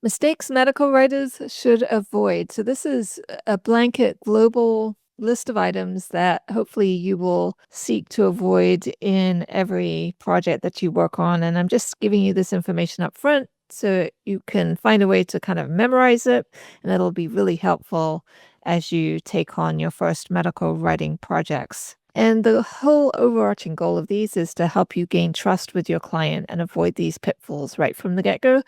Mistakes medical writers should avoid. So, this is a blanket global list of items that hopefully you will seek to avoid in every project that you work on. And I'm just giving you this information up front so you can find a way to kind of memorize it, and it'll be really helpful as you take on your first medical writing projects. And the whole overarching goal of these is to help you gain trust with your client and avoid these pitfalls right from the get go,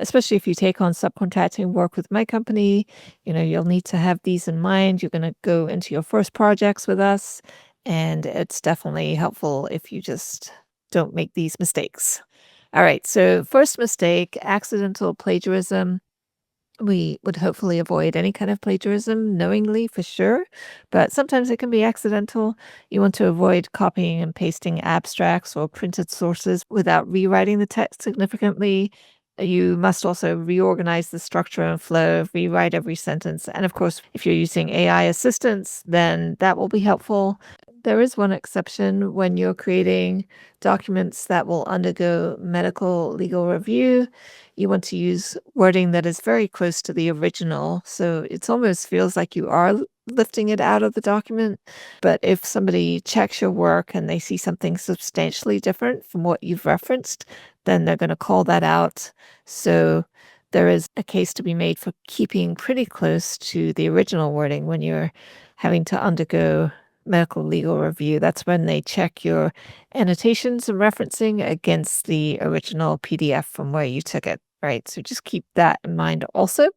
especially if you take on subcontracting work with my company. You'll need to have these in mind. You're going to go into your first projects with us, and it's definitely helpful if you just don't make these mistakes. All right, so first mistake, accidental plagiarism. We would hopefully avoid any kind of plagiarism knowingly for sure, but sometimes it can be accidental. You want to avoid copying and pasting abstracts or printed sources without rewriting the text significantly. You must also reorganize the structure and flow, rewrite every sentence. And of course, if you're using AI assistants, then that will be helpful. There is one exception when you're creating documents that will undergo medical legal review. You want to use wording that is very close to the original. So it almost feels like you are lifting it out of the document. But if somebody checks your work and they see something substantially different from what you've referenced, then they're going to call that out. So there is a case to be made for keeping pretty close to the original wording when you're having to undergo medical legal review. That's when they check your annotations and referencing against the original PDF from where you took it, right? So just keep that in mind also.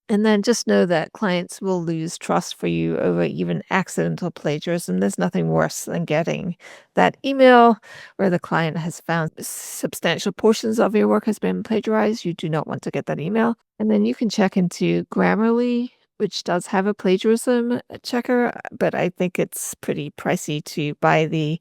And then just know that clients will lose trust for you over even accidental plagiarism. There's nothing worse than getting that email where the client has found substantial portions of your work has been plagiarized. You do not want to get that email. And then you can check into Grammarly, which does have a plagiarism checker, but I think it's pretty pricey to buy the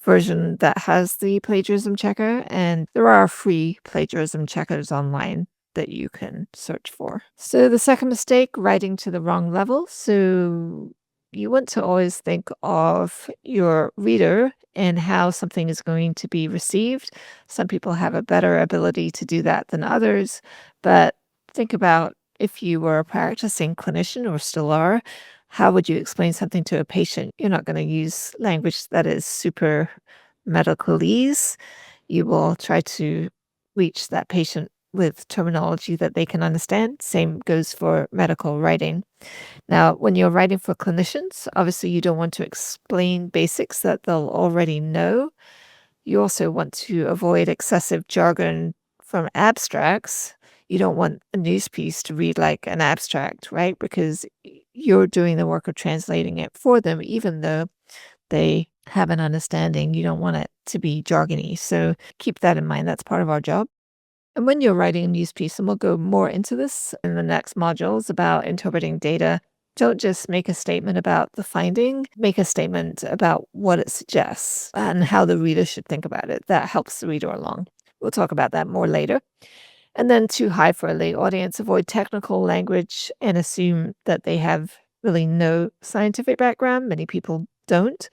version that has the plagiarism checker. And there are free plagiarism checkers online that you can search for. So the second mistake, writing to the wrong level. So you want to always think of your reader and how something is going to be received. Some people have a better ability to do that than others, but think about if you were a practicing clinician or still are, how would you explain something to a patient? You're not going to use language that is super medicalese. You will try to reach that patient with terminology that they can understand. Same goes for medical writing. Now, when you're writing for clinicians, obviously you don't want to explain basics that they'll already know. You also want to avoid excessive jargon from abstracts. You don't want a news piece to read like an abstract, right? Because you're doing the work of translating it for them, even though they have an understanding. You don't want it to be jargony. So keep that in mind. That's part of our job. And when you're writing a news piece, and we'll go more into this in the next modules about interpreting data, don't just make a statement about the finding, make a statement about what it suggests and how the reader should think about it. That helps the reader along. We'll talk about that more later. And then too high for a lay audience, avoid technical language and assume that they have really no scientific background. Many people don't.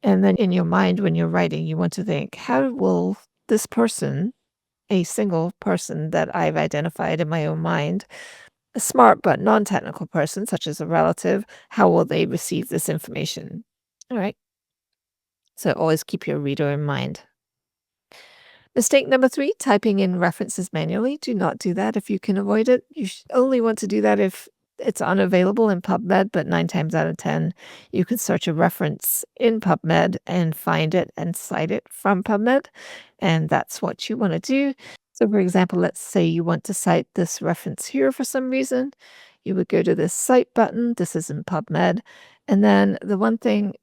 And then in your mind, when you're writing, you want to think, how will this person, a single person that I've identified in my own mind, a smart but non-technical person, such as a relative, how will they receive this information? All right. So always keep your reader in mind. Mistake number 3, typing in references manually. Do not do that if you can avoid it. You only want to do that if it's unavailable in PubMed, but 9 times out of 10, you can search a reference in PubMed and find it and cite it from PubMed. And that's what you want to do. So for example, let's say you want to cite this reference here for some reason. You would go to this cite button. This is in PubMed. And then the one thing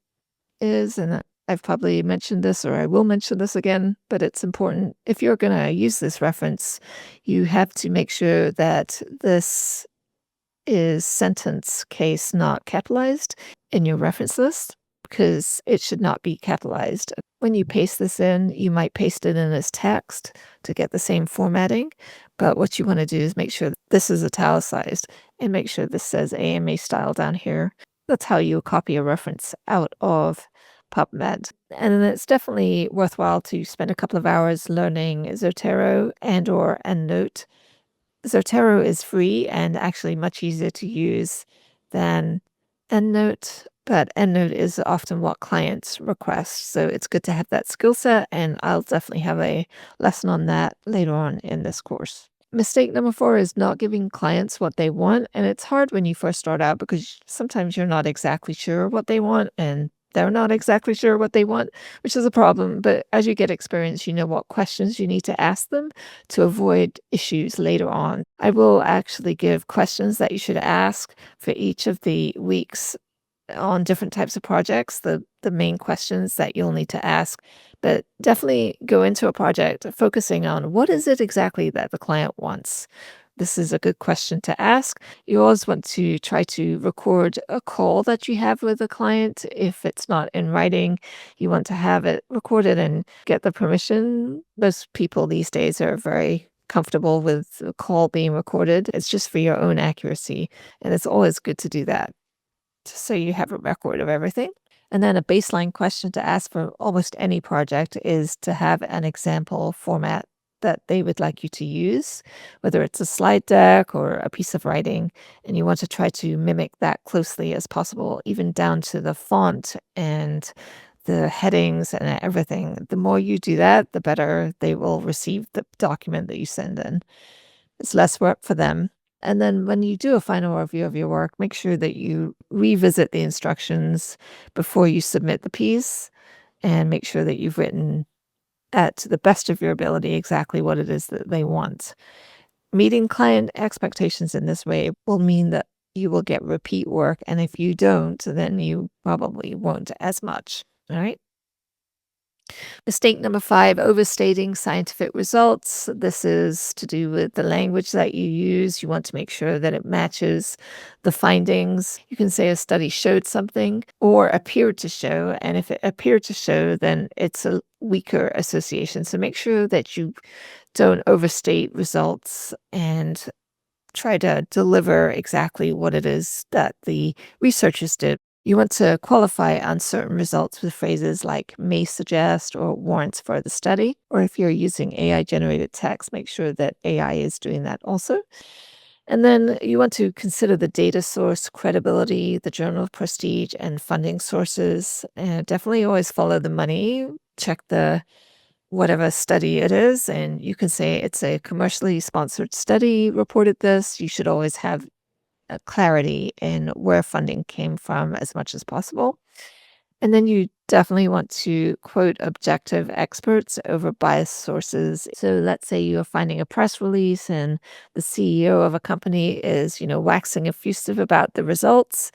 is, and I've probably mentioned this or I will mention this again, but it's important. If you're going to use this reference, you have to make sure that this is sentence case not capitalized in your reference list because it should not be capitalized. When you paste this in, you might paste it in as text to get the same formatting. But what you want to do is make sure that this is italicized and make sure this says AMA style down here. That's how you copy a reference out of PubMed. And it's definitely worthwhile to spend a couple of hours learning Zotero and or EndNote. Zotero is free and actually much easier to use than EndNote, but EndNote is often what clients request. So it's good to have that skill set, and I'll definitely have a lesson on that later on in this course. Mistake number 4 is not giving clients what they want. And it's hard when you first start out because sometimes you're not exactly sure what they want and they're not exactly sure what they want, which is a problem. But as you get experience, you know what questions you need to ask them to avoid issues later on. I will actually give questions that you should ask for each of the weeks on different types of projects, the main questions that you'll need to ask. But definitely go into a project focusing on what is it exactly that the client wants. This is a good question to ask. You always want to try to record a call that you have with a client. If it's not in writing, you want to have it recorded and get the permission. Most people these days are very comfortable with the call being recorded. It's just for your own accuracy, and it's always good to do that so you have a record of everything. And then a baseline question to ask for almost any project is to have an example format that they would like you to use, whether it's a slide deck or a piece of writing. And you want to try to mimic that closely as possible, even down to the font and the headings and everything. The more you do that, the better they will receive the document that you send in. It's less work for them. And then when you do a final review of your work, make sure that you revisit the instructions before you submit the piece and make sure that you've written at to the best of your ability exactly what it is that they want. Meeting client expectations in this way will mean that you will get repeat work. And if you don't, then you probably won't as much. All right. Mistake number 5, overstating scientific results. This is to do with the language that you use. You want to make sure that it matches the findings. You can say a study showed something or appeared to show. And if it appeared to show, then it's a weaker association. So make sure that you don't overstate results and try to deliver exactly what it is that the researchers did. You want to qualify uncertain results with phrases like may suggest or warrants further study. Or if you're using AI generated text, make sure that AI is doing that also. And then you want to consider the data source, credibility, the journal prestige, and funding sources. And definitely always follow the money. Check the whatever study it is, and you can say it's a commercially sponsored study reported this. You should always have clarity in where funding came from as much as possible. And then you definitely want to quote objective experts over biased sources. So let's say you're finding a press release and the CEO of a company is, waxing effusive about the results.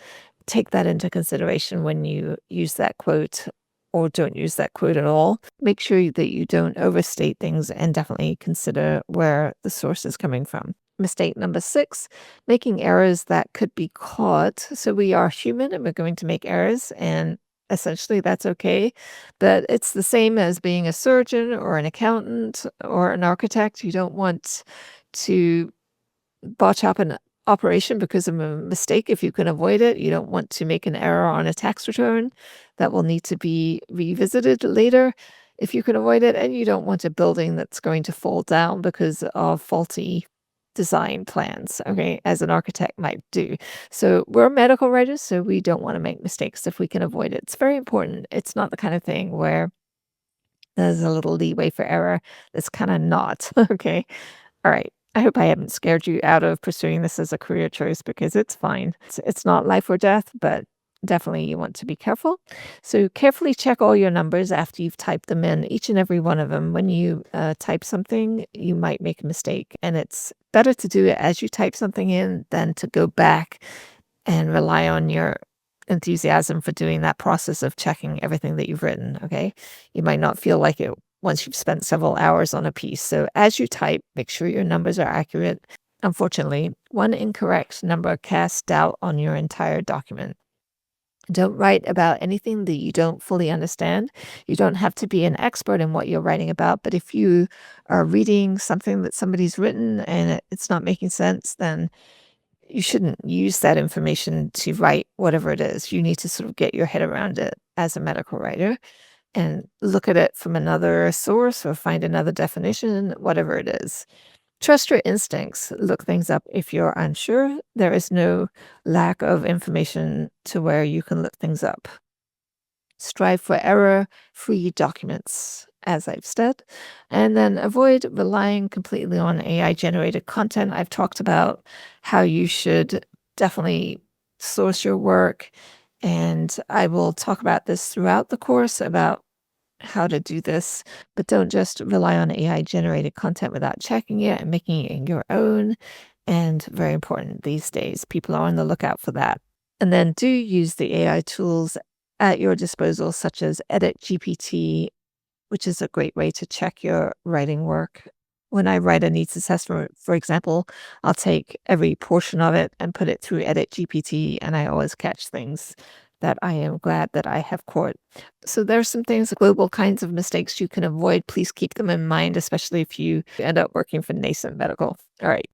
Take that into consideration when you use that quote or don't use that quote at all. Make sure that you don't overstate things and definitely consider where the source is coming from. Mistake number 6, making errors that could be caught. So we are human and we're going to make errors, and essentially that's okay. But it's the same as being a surgeon or an accountant or an architect. You don't want to botch up an operation because of a mistake if you can avoid it. You don't want to make an error on a tax return that will need to be revisited later if you can avoid it. And you don't want a building that's going to fall down because of faulty design plans, okay, as an architect might do. So we're medical writers, so we don't want to make mistakes if we can avoid it. It's very important. It's not the kind of thing where there's a little leeway for error. It's kind of not, okay? All right. I hope I haven't scared you out of pursuing this as a career choice because it's fine. It's not life or death, but definitely you want to be careful. So carefully check all your numbers after you've typed them in, each and every one of them. When you type something, you might make a mistake, and it's better to do it as you type something in than to go back and rely on your enthusiasm for doing that process of checking everything that you've written, okay? You might not feel like it once you've spent several hours on a piece. So as you type, make sure your numbers are accurate. Unfortunately, one incorrect number casts doubt on your entire document. Don't write about anything that you don't fully understand. You don't have to be an expert in what you're writing about, but if you are reading something that somebody's written and it's not making sense, then you shouldn't use that information to write whatever it is. You need to sort of get your head around it as a medical writer and look at it from another source or find another definition, whatever it is. Trust your instincts. Look things up if you're unsure. There is no lack of information to where you can look things up. Strive for error free documents, as I've said, and then avoid relying completely on AI generated content. I've talked about how you should definitely source your work, and I will talk about this throughout the course about how to do this, but don't just rely on AI generated content without checking it and making it your own. And very important these days, people are on the lookout for that. And then do use the AI tools at your disposal, such as Edit GPT, which is a great way to check your writing work. When I write a needs assessment, for example, I'll take every portion of it and put it through Edit GPT, and I always catch things that I am glad that I have caught. So there's some things, global kinds of mistakes you can avoid. Please keep them in mind, especially if you end up working for nascent medical. All right.